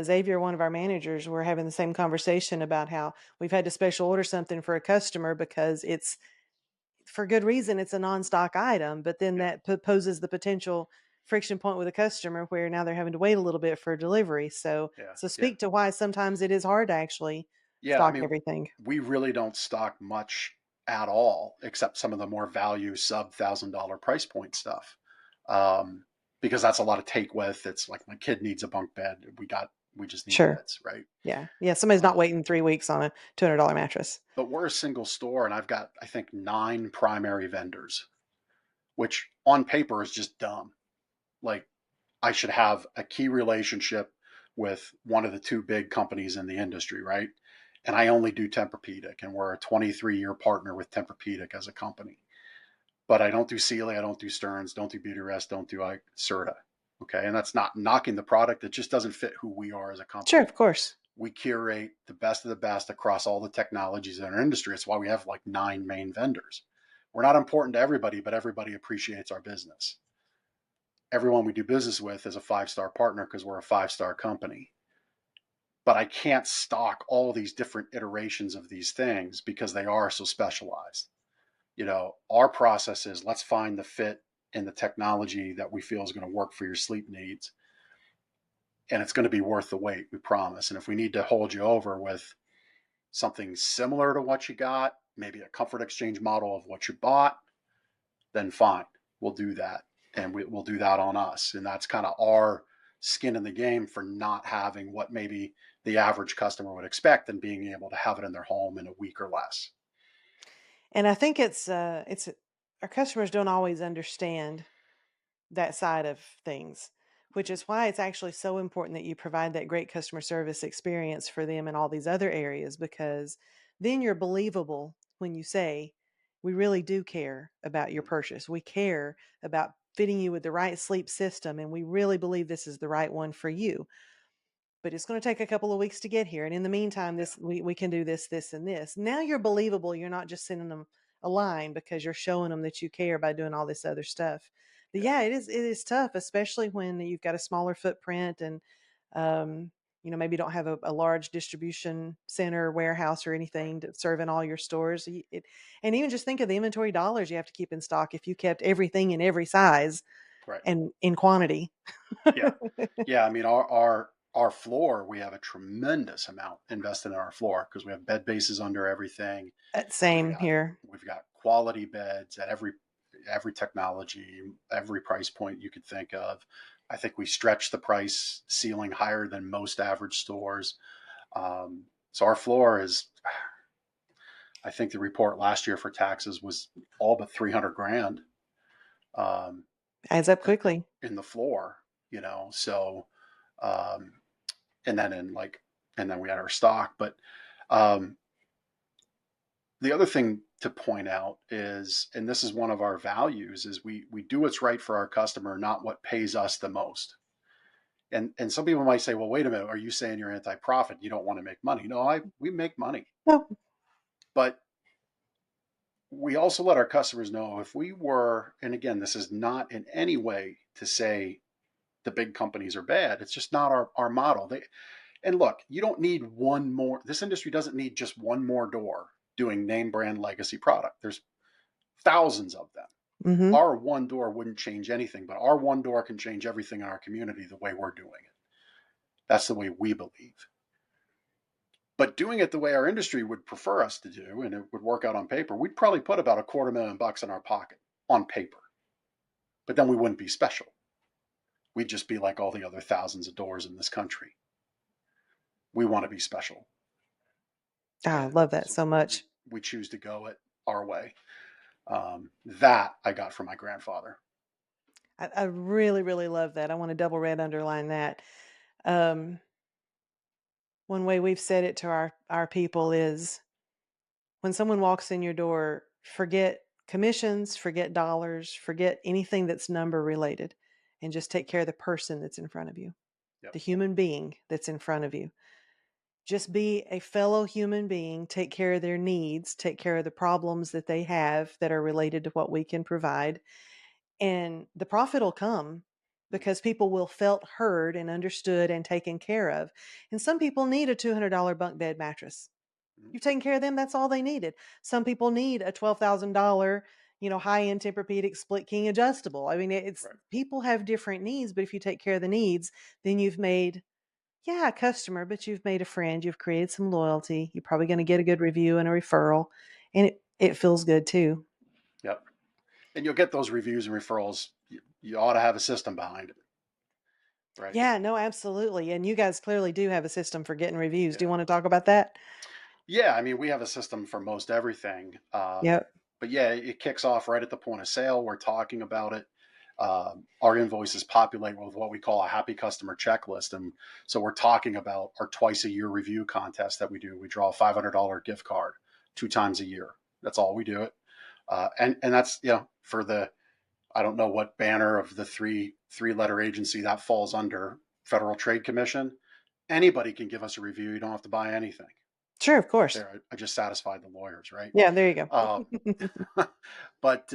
Xavier, one of our managers, were having the same conversation about how we've had to special order something for a customer because it's for good reason. It's a non-stock item, but then yeah, that poses the potential friction point with a customer where now they're having to wait a little bit for delivery. So, yeah, so yeah, speak to why sometimes it is hard to actually yeah. I stock mean, everything. we really don't stock much at all, except some of the more value sub $1,000 price point stuff, um, because that's a lot of take with. It's like my kid needs a bunk bed. We just need Sure. beds, right? Yeah. Yeah. Somebody's not Um, waiting 3 weeks on a $200 mattress. but we're a single store, and I've got I think 9 primary vendors, which on paper is just dumb. Like I should have a key relationship with one of the two big companies in the industry, right? And I only do Tempur-Pedic, and we're a 23-year partner with Tempur-Pedic as a company. But I don't do Sealy, I don't do Stearns, don't do Beautyrest, don't do Serta. Okay, and that's not knocking the product; it just doesn't fit who we are as a Sure. company. Of course. We curate the best of the best across all the technologies in our industry. It's why we have like 9 main vendors. We're not important to everybody, but everybody appreciates our business. Everyone we do business with is a 5-star partner because we're a 5-star company. But I can't stock all these different iterations of these things because they are so specialized. Our process is let's find the fit in the technology that we feel is going to work for your sleep needs. And it's going to be worth the wait, we promise. And if we need to hold you over with something similar to what you got, maybe a comfort exchange model of what you bought, then fine, we'll do that. And we'll do that on us. And that's kind of our skin in the game for not having what maybe the average customer would expect and being able to have it in their home in a week or less. And I think it's our customers don't always understand that side of things, which is why it's actually so important that you provide that great customer service experience for them in all these other areas, because then you're believable when you say, we really do care about your purchase. We care about fitting you with the right sleep system, and we really believe this is the right one for you. But it's going to take a couple of weeks to get here. And in the meantime, Yeah, we can do this, this, and this. Now you're believable. You're not just sending them a line because you're showing them that you care by doing all this other stuff. But yeah, yeah, it is tough, especially when you've got a smaller footprint and um, maybe don't have a large distribution center, warehouse, or anything to serve in all your stores. And even just think of the inventory dollars you have to keep in stock if you kept everything in every size right. and in quantity. Yeah, yeah. I mean, our floor, we have a tremendous amount invested in our floor because we have bed bases under everything. We've Same got here. we've got quality beds at every technology, every price point you could think of. I think we stretch the price ceiling higher than most average stores. So our floor is, I think the report last year for taxes was all but 300 grand, um, Adds up quickly. in the floor, so, um, and then and then we had our stock. But um, the other thing to point out is, and this is one of our values, is we do what's right for our customer, not what pays us the most. And some people might say, well, wait a minute, are you saying you're anti-profit? You don't want to make money? No, we make money, No, but we also let our customers know if we were, and again, this is not in any way to say the big companies are bad. It's just not our model. And look, you don't need one more. This industry doesn't need just one more door doing name brand legacy product. There's thousands of them. Mm-hmm. Our one door wouldn't change anything, but our one door can change everything in our community the way we're doing it. That's the way we believe. But doing it the way our industry would prefer us to do, and it would work out on paper, we'd probably put about $250,000 in our pocket on paper. But then we wouldn't be special. We'd just be like all the other thousands of doors in this country. We want to be special. I And love that so so much. we choose to go it our way. That I got from my grandfather. I really, really love that. I want to double red underline that. Um, One way we've said it to our people is when someone walks in your door, forget commissions, forget dollars, forget anything that's number related, and just take care of the person that's in front of you, Yep. the human being that's in front of you. Just be a fellow human being, take care of their needs, take care of the problems that they have that are related to what we can provide, and the profit will come because people will felt heard and understood and taken care of. And some people need a $200 bunk bed mattress. Mm-hmm. You've taken care of them, that's all they needed. Some people need a $12,000, high-end Tempur-Pedic split king adjustable. I mean, it's Right. people have different needs, but if you take care of the needs, then you've made, yeah, a customer, but you've made a friend, you've created some loyalty. You're probably going to get a good review and a referral, and it feels good too. Yep. And you'll get those reviews and referrals. You ought to have a system behind it, right? Yeah, no, absolutely. And you guys clearly do have a system for getting reviews. Do you Yeah. want to talk about that? Yeah. I mean, we have a system for most everything. Yep. But yeah, it kicks off right at the point of sale. We're talking about it. Our invoices populate with what we call a happy customer checklist. And so we're talking about our twice a year review contest that we do. We draw a $500 gift card 2 times a year. That's all we do it. And that's, for the, I don't know what banner of the three letter agency that falls under, Federal Trade Commission. Anybody can give us a review. You don't have to buy anything. Sure, of course. There, I just satisfied the lawyers, right? Yeah, there you go. But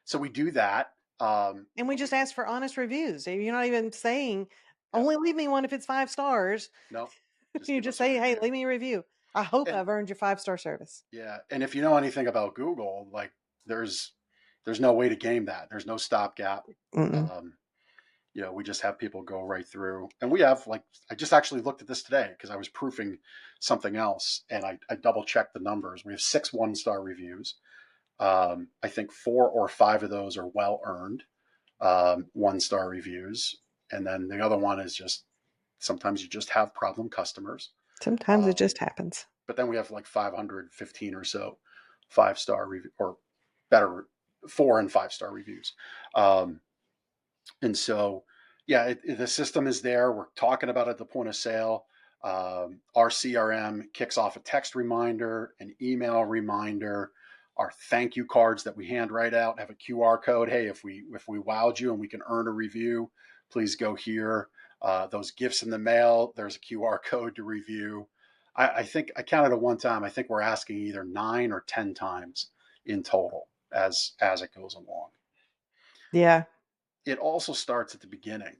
so we do that. And we just ask for honest reviews. You're not even saying, Yeah, only leave me one if it's 5 stars. no, just You give just us a say, hey, review. leave me a review. I hope And I've earned your 5-star service. yeah, and if you know anything about Google, like there's there's no way to game that. There's no stopgap. Mm-mm. Um, we just have people go right through, and we have like I just actually looked at this today because I was proofing something else, and I double checked the numbers. We have 6 1-star reviews. I think 4 or 5 of those are well earned 1-star reviews, and then the other one is just sometimes you just have problem customers. Sometimes it Um, just happens. but then we have like 515 or so 5-star review or better 4 and 5-star reviews. And so, yeah, the system is there. We're talking about it at the point of sale. Our CRM kicks off a text reminder, an email reminder. Our thank you cards that we hand right out have a QR code. Hey, if we wowed you and we can earn a review, please go here. Those gifts in the mail, there's a QR code to review. I think I counted at one time. I think we're asking either 9 or 10 times in total as it goes along. Yeah. It also starts at the beginning.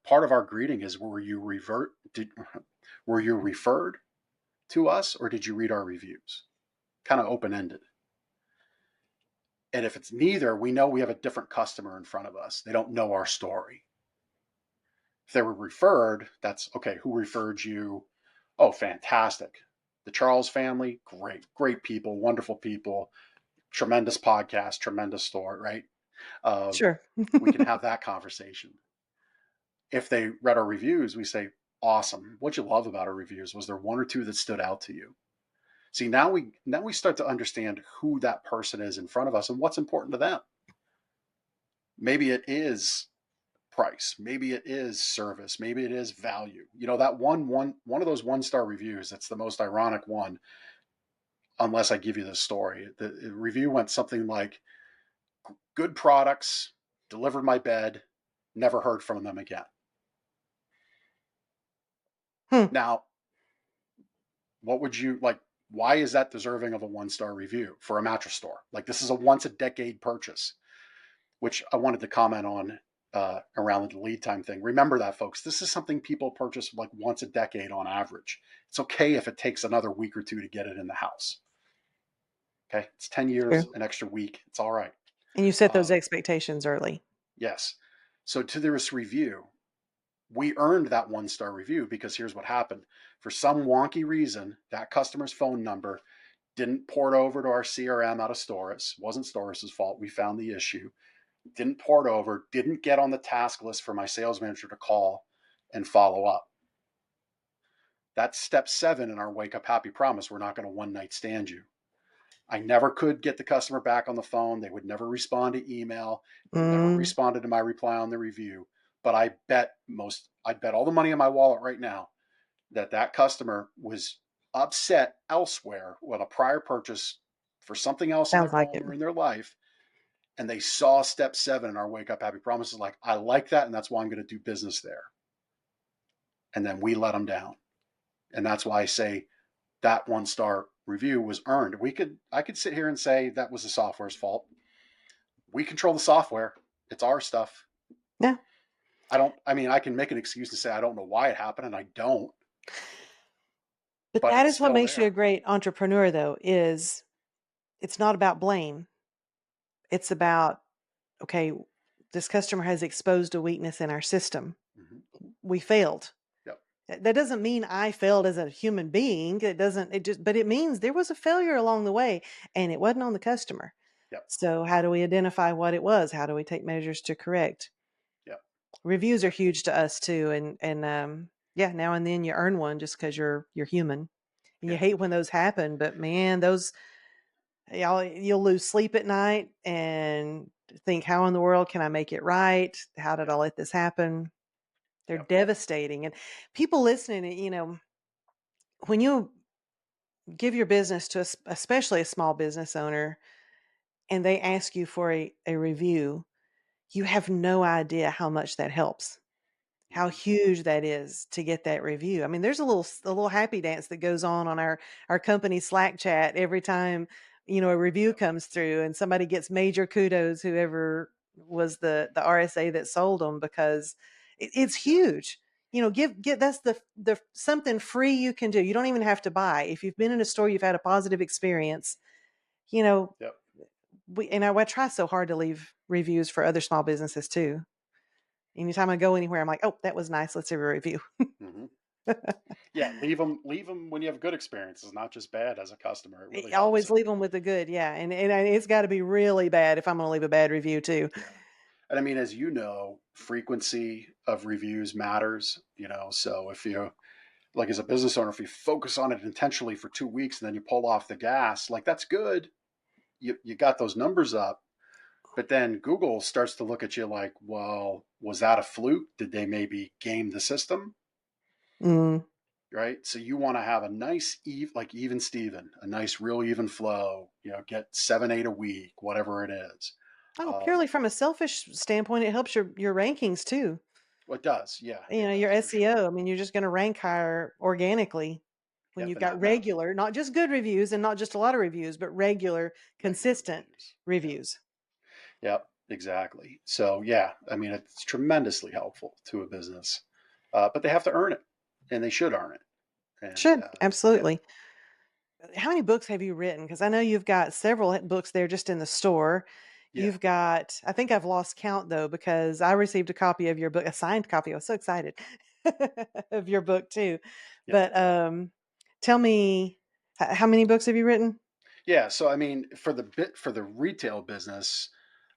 Part of our greeting is were you referred to us or did you read our reviews? Kind of open ended. And if it's neither, we know we have a different customer in front of us. They don't know our story. If they were referred, that's okay. Who referred you? Oh, fantastic. The Charles family, great people, wonderful people, tremendous podcast, tremendous store, right? Sure. We can have that conversation. If they read our reviews, we say, awesome. What you love about our reviews? Was there 1 or 2 that stood out to you? See, now we start to understand who that person is in front of us and what's important to them. Maybe it is price, maybe it is service, maybe it is value. That one of those 1-star reviews, that's the most ironic one, unless I give you the story. The review went something like, good products, delivered my bed, never heard from them again. Hmm. Now, what would you like? Why is that deserving of a 1-star review for a mattress store? Like, this is a once a decade purchase, which I wanted to comment on around the lead time thing. Remember that, folks. This is something people purchase like once a decade on average. It's okay if it takes another week or 2 to get it in the house. Okay, it's 10 years, True. an extra week. It's all right. And you set those Um, expectations early. yes. So to this review, we earned that 1-star review because here's what happened. For some wonky reason, that customer's phone number didn't port over to our CRM out of Storis. Wasn't Storis's fault. We found the issue. Didn't port over, didn't get on the task list for my sales manager to call and follow up. That's step 7 in our wake up happy promise. We're not going to one night stand you. I never could get the customer back on the phone. They would never respond to email. They never Mm, responded to my reply on the review. But I'd bet all the money in my wallet right now that that customer was upset elsewhere with a prior purchase for something else in their sounds like home it. or in their life. And they saw step 7 in our wake up happy promises. Like, I like that. And that's why I'm going to do business there. And then we let them down. And that's why I say that 1-star review was earned. I could sit here and say that was the software's fault. We control the software. It's our stuff. Yeah. I can make an excuse to say I don't know why it happened, and I don't, But but that it's is what still makes you a there. great entrepreneur, though, is it's not about blame. It's Yep. about, okay, this customer has exposed a weakness in our system. Mm-hmm. We failed. Yep. That doesn't mean I failed as a human being. But it means there was a failure along the way and it wasn't on the customer. Yep. So how do we identify what it was? How do we take measures to correct? Yep. Reviews are Yep. huge to us too. Yeah, now and then you earn one just because you're human. And you Yeah. hate when those happen, but man, those you'll lose sleep at night and think, how in the world can I make it right? How did I Yep. let this happen? They're Yep. devastating. And people listening, when you give your business to especially a small business owner and they ask you for a review, you have no idea how much that helps. How Mm-hmm. huge that is to get that review. I mean, there's a little happy dance that goes on our company Slack chat every time, a review Yep. comes through and somebody gets major kudos, whoever was the RSA that sold them, because it's Yeah. huge. Give that's the something free you can do. You don't even have to buy. If you've been in a store, you've had a positive experience, you know, Yep. I try so hard to leave reviews for other small businesses too. Anytime I go anywhere, I'm like, oh, that was nice. Let's leave a review. Mm-hmm. Yeah. Leave them when you have good experiences, not just bad as a customer. It really helps. Always leave them with the good, yeah, and it's got to be really bad if I'm going to leave a bad review too. Yeah. And I mean, as you know, frequency of reviews matters, so if you, like, as a business owner, if you focus on it intentionally for 2 weeks and then you pull off the gas, like, that's good. You got those numbers up, but then Google starts to look at you like, well, was that a fluke? Did they maybe game the system? Mm. Right. So you want to have a nice, like even Steven, a nice, real even flow, get 7, 8 a week, whatever it is. Oh, Um, purely from a selfish standpoint, it helps your rankings too. well, it does. Yeah, it Your does for sure. SEO. I mean, you're just going to rank higher organically when Yep. you've And got that, regular, not just good reviews and not just a lot of reviews, but regular, regular consistent reviews. Yep. reviews. Yep, exactly. So yeah, I mean, it's tremendously helpful to a business, but they have to earn it, and they should earn it. And Should yeah, absolutely. How many books have you written? Because I know you've got several books there just in the store. yeah, You've got, I think I've lost count though, because I received a copy of your book, a signed copy. I was so excited of your book too. yeah, But tell me, how many books have you written? yeah. So I mean, for the retail business,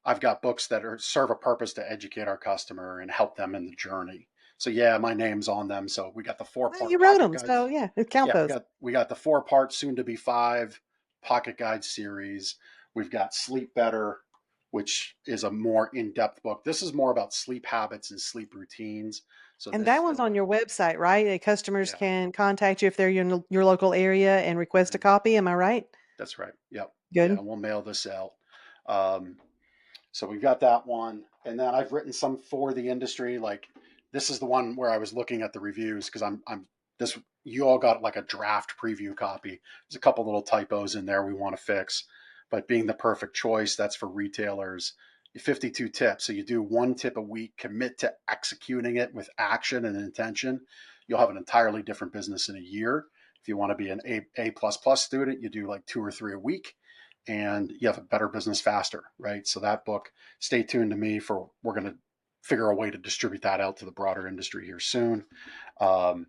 I've got books that serve a purpose to educate our customer and help them in the journey. So yeah, my name's on them. So we got the four Well, part you wrote pocket them. So guides. yeah, count Yeah, those. we got the 4 part, soon to be 5 pocket guide series. We've got Sleep Better, which is a more in depth book. This is more about sleep habits and sleep routines. So And that this, one's on your website, right? Customers yeah, can contact you if they're in your local area and request a mhm, copy. Am I right? that's right. Yep, yeah, Good. we'll mail this out. Um, so we've got that one, and then I've written some for the industry. Like, this is the one where I was looking at the reviews because I'm this. You all got like a draft preview copy. There's a couple little typos in there we want to fix, but being the perfect choice, that's for retailers. 52 tips. So you do 1 tip a week, commit to executing it with action and intention. You'll have an entirely different business in a year. If you want to be an A plus plus student, you do like 2 or 3 a week. and you have a better business faster, right? So that book, stay tuned to me for, we're going to figure a way to distribute that out to the broader industry here soon. Um,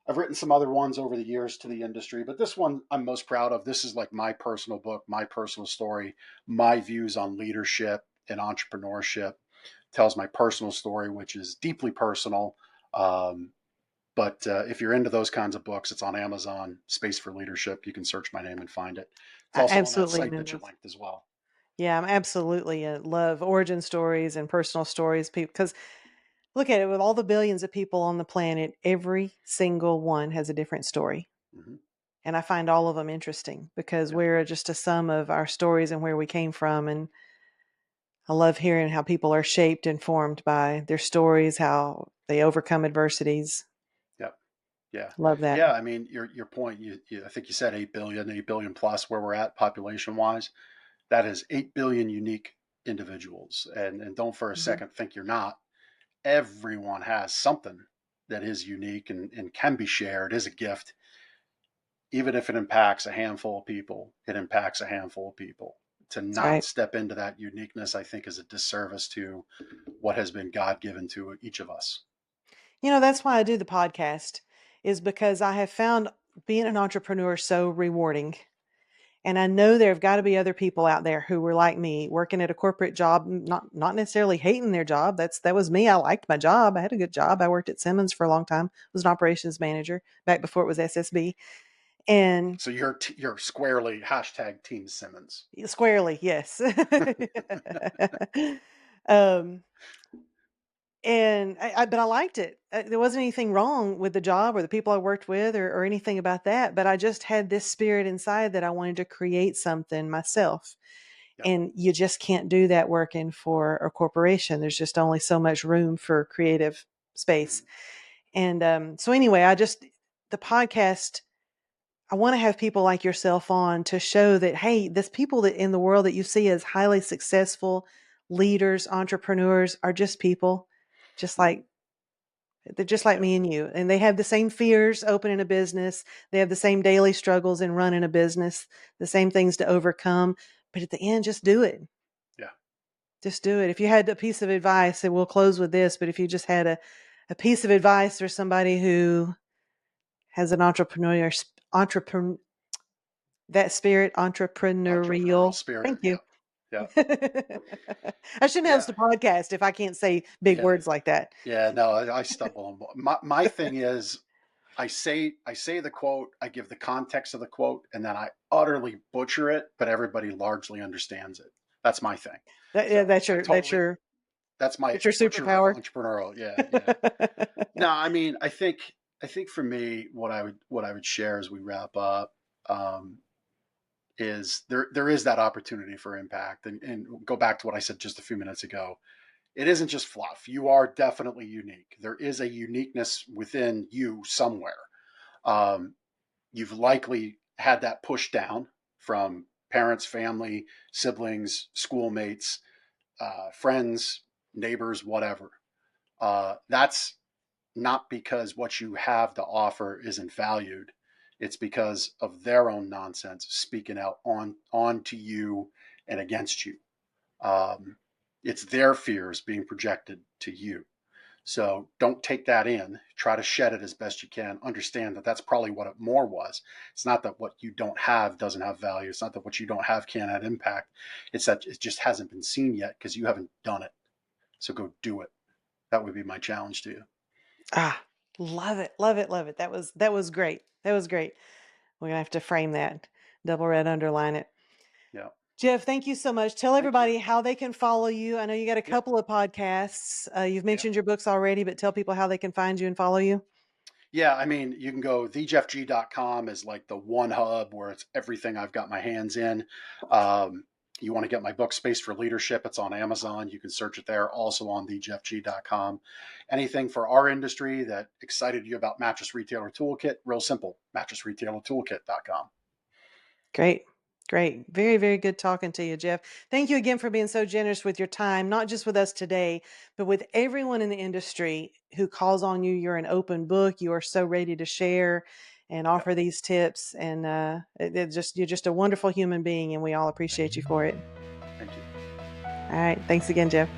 I've written some other ones over the years to the industry, but this one I'm most proud of. This is like my personal book, my personal story, my views on leadership and entrepreneurship. Tells my personal story, which is deeply personal. Um, but if you're into those kinds of books, it's on Amazon, Space for Leadership. You can search my name and find it. It's I also on that absolutely site am in that you those. linked as well. Yeah, I'm absolutely love origin stories and personal stories. Because look at it, with all the billions of people on the planet, every single one has a different story. Mm-hmm. And I find all of them interesting because Yeah. we're just a sum of our stories and where we came from. And I love hearing how people are shaped and formed by their stories, how they overcome adversities. Yeah. Yeah. Love that. Yeah. I mean, your point, I think you said 8 billion plus where we're at population wise. That is 8 billion unique individuals. And don't for a Mhm. second think you're not. Everyone has something that is unique and can be shared, is a gift. Even if it impacts a handful of people, it impacts a handful of people. To That's not right. step into that uniqueness, I think, is a disservice to what has been God given to each of us. That's why I do the podcast, is because I have found being an entrepreneur so rewarding. And I know there have got to be other people out there who were like me, working at a corporate job, not necessarily hating their job. That was me. I liked my job. I had a good job. I worked at Simmons for a long time. Was an operations manager back before it was SSB. And So you're squarely hashtag Team Simmons. squarely, yes. um, but I liked it. There wasn't anything wrong with the job or the people I worked with or anything about that. But I just had this spirit inside that I wanted to create something myself. Yep. And you just can't do that working for a corporation. There's just only so much room for creative space. Mm-hmm. And so anyway, the podcast, I want to have people like yourself on to show that, hey, there's people that in the world that you see as highly successful leaders, entrepreneurs are just people, just Mm-hmm. like they're just like Yeah. me and you. And they have the same fears opening a business. They have the same daily struggles in running a business, the same things to overcome. But at the end, just do it. Yeah. Just do it. If you had a piece of advice, and we'll close with this, but if you just had a piece of advice for somebody who has an entrepreneur, that spirit, Entrepreneurial entrepreneurial. spirit. Thank you. Yeah. Yeah. I shouldn't Yeah. host a podcast if I can't say big Yeah. words like that. Yeah. No, I stumble on my thing is I say the quote, I give the context of the quote, and then I utterly butcher it, but everybody largely understands it. That's my thing. Yeah, So I totally that's my that's your butcher of superpower. entrepreneurial. Yeah, yeah. No, I mean, I think for me, what I would share as we wrap up um, is there is that opportunity for impact, and go back to what I said just a few minutes ago. It isn't just fluff. You are definitely unique. There is a uniqueness within you somewhere. Um, you've likely had that pushed down from parents, family, siblings, schoolmates, friends, neighbors, whatever. That's not because what you have to offer isn't valued. It's because of their own nonsense speaking out on to you and against you. Um, it's their fears being projected to you. So don't take that in. Try to shed it as best you can. Understand that that's probably what it more was. It's not that what you don't have doesn't have value. It's not that what you don't have can't have impact. It's that it just hasn't been seen yet because you haven't done it. So go do it. That would be my challenge to you. Ah, love it, love it, love it. That was great. That was great. We're gonna have to frame that, double red, underline it. Yeah. Jeff, thank you so much. Tell Thank you. everybody how they can follow you. I know you got a Yeah. couple of podcasts. You've Yeah. mentioned your books already, but tell people how they can find you and follow you. Yeah, I mean, you can go thejeffg.com is like the one hub where it's everything I've got my hands in. Um, you want to get my book Space for Leadership, it's on Amazon. You can search it there, also on thejeffg.com. Anything for our industry that excited you about Mattress Retailer Toolkit, real simple, mattressretailertoolkit.com. Great. Great. Very, very good talking to you, Jeff. Thank you again for being so generous with your time, not just with us today, but with everyone in the industry who calls on you. You're an open book. You are so ready to share. and Yep. offer these tips. And you're just a wonderful human being, and we all appreciate you for it. Thank you. All right. Thanks again, Jeff.